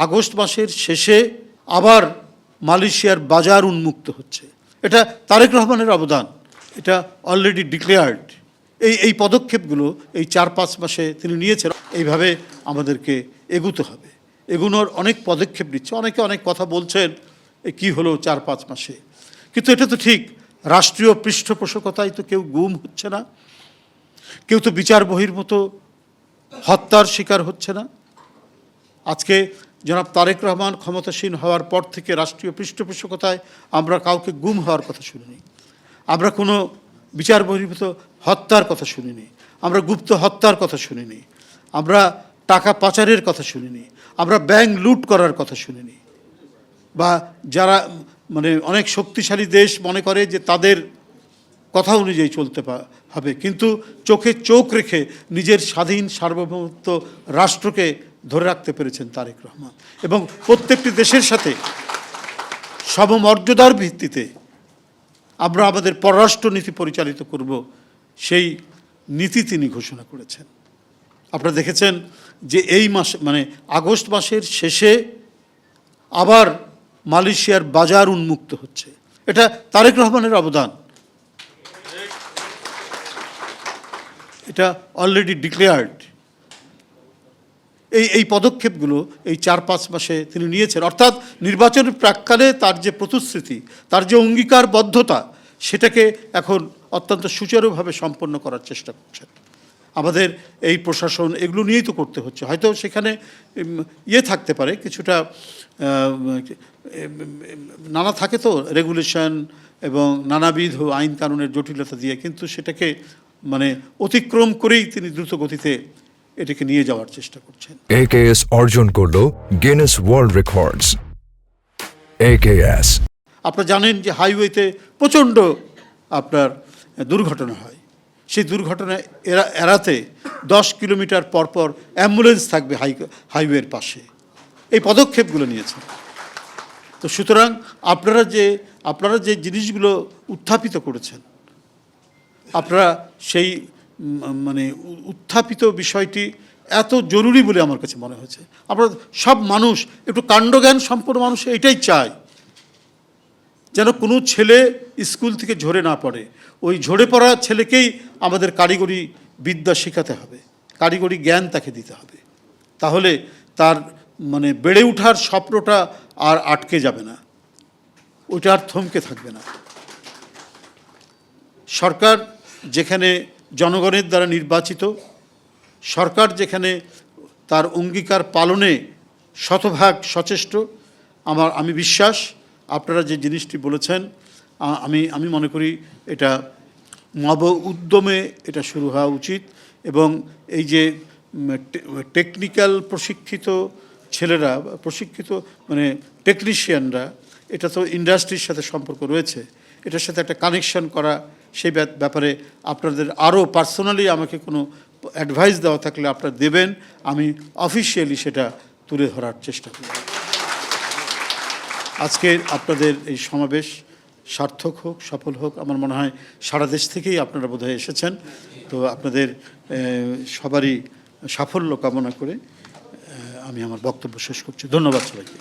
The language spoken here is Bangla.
আগস্ট মাসের শেষে আবার মালয়েশিয়ার বাজার উন্মুক্ত হচ্ছে। এটা তারেক রহমানের অবদান, এটা অলরেডি ডিক্লেয়ার্ড। এই পদক্ষেপগুলো এই 4-5 মাসে তিনি নিয়েছেন। এইভাবে আমাদেরকে এগুতে হবে, এগুনোর অনেক পদক্ষেপ নিচ্ছে। অনেকে অনেক কথা বলছেন কি হলো 4-5 মাসে, কিন্তু এটা তো ঠিক, রাষ্ট্রীয় পৃষ্ঠপোষকতায় তো কেউ গুম হচ্ছে না, কেউ তো বিচার বহির্ভূত হত্যার শিকার হচ্ছে না। আজকে জনাব তারেক রহমান ক্ষমতাসীন হওয়ার পর থেকে রাষ্ট্রীয় পৃষ্ঠপোষকতায় আমরা কাউকে গুম হওয়ার কথা শুনিনি, আমরা কোনো বিচার বহির্ভূত হত্যার কথা শুনিনি, আমরা গুপ্ত হত্যার কথা শুনিনি, আমরা টাকা পাচারের কথা শুনিনি, আমরা ব্যাংক লুট করার কথা শুনিনি। বা যারা মানে অনেক শক্তিশালী দেশ মনে করে যে তাদের কথা অনুযায়ী চলতে হবে, কিন্তু চোখে চোখ রেখে নিজের স্বাধীন সার্বভৌমত্ব রাষ্ট্রকে ধরে রাখতে পেরেছেন তারেক রহমান, এবং প্রত্যেকটি দেশের সাথে সমমর্যাদার ভিত্তিতে আমরা আমাদের পররাষ্ট্র নীতি পরিচালিত করব, সেই নীতি তিনি ঘোষণা করেছেন। আপনারা দেখেছেন যে এই মাসে মানে আগস্ট মাসের শেষে আবার মালয়েশিয়ার বাজার উন্মুক্ত হচ্ছে। এটা তারেক রহমানের অবদান, এটা অলরেডি ডিক্লেয়ার্ড। এই পদক্ষেপগুলো এই 4-5 মাসে তিনি নিয়েছেন, অর্থাৎ নির্বাচনের প্রাক্কালে তার যে প্রতিশ্রুতি, তার যে অঙ্গীকারবদ্ধতা, সেটাকে এখন অত্যন্ত সুচারুভাবে সম্পন্ন করার চেষ্টা করছেন। আমাদের এই প্রশাসন এগুলো নিয়েই তো করতে হচ্ছে। হয়তো সেখানে থাকতে পারে কিছুটা, নানা থাকে তো রেগুলেশন এবং নানাবিধ আইন কানুনের জটিলতা দিয়ে, কিন্তু সেটাকে মানে অতিক্রম করেই তিনি দ্রুত গতিতে এটাকে নিয়ে যাওয়ার চেষ্টা করছেন। AKS অর্জন করলো গিনেস ওয়ার্ল্ড রেকর্ডস। AKS আপনারা জানেন যে হাইওয়েতে প্রচণ্ড আপনার দুর্ঘটনা হয়, সেই দুর্ঘটনা এড়াতে 10 কিলোমিটার পরপর অ্যাম্বুলেন্স থাকবে হাইওয়ের পাশে। এই পদক্ষেপগুলো নিয়েছেন। তো সুতরাং আপনারা যে জিনিসগুলো উত্থাপিত করেছেন, আপনারা সেই মানে উত্থাপিত বিষয়টি এত জরুরি বলে আমার কাছে মনে হয়েছে। আপনারা সব মানুষ, একটু কাণ্ডজ্ঞান সম্পন্ন মানুষ এটাই চায়, যেন কোনো ছেলে স্কুল থেকে ঝরে না পড়ে। ওই ঝরে পড়া ছেলেকেই আমাদের কারিগরি বিদ্যা শেখাতে হবে, কারিগরি জ্ঞান তাকে দিতে হবে, তাহলে তার মানে বেড়ে ওঠার স্বপ্নটা আর আটকে যাবে না, ওইটা আর থমকে থাকবে না। সরকার যেখানে জনগণের দ্বারা নির্বাচিত, সরকার যেখানে তার অঙ্গীকার পালনে শতভাগ সচেষ্ট, আমি বিশ্বাস আপনারা যে জিনিসটি বলেছেন, আমি মনে করি এটা নব উদ্যমে এটা শুরু হওয়া উচিত। এবং এই যে টেকনিক্যাল প্রশিক্ষিত ছেলেরা, প্রশিক্ষিত মানে টেকনিশিয়ানরা, এটা তো ইন্ডাস্ট্রির সাথে সম্পর্ক রয়েছে, এটার সাথে একটা কানেকশন করা, সেই ব্যাপারে আপনাদের আরও পার্সোনালি আমাকে কোনো অ্যাডভাইস দেওয়া থাকলে আপনারা দেবেন, আমি অফিসিয়ালি সেটা তুলে ধরার চেষ্টা করব। আজকে আপনাদের এই সমাবেশ সার্থক হোক, সফল হোক। আমার মনে হয় সারা দেশ থেকেই আপনারা বোধহয় এসেছেন। তো আপনাদের সবারই সাফল্য কামনা করে আমি আমার বক্তব্য শেষ করছি। ধন্যবাদ সবাইকে।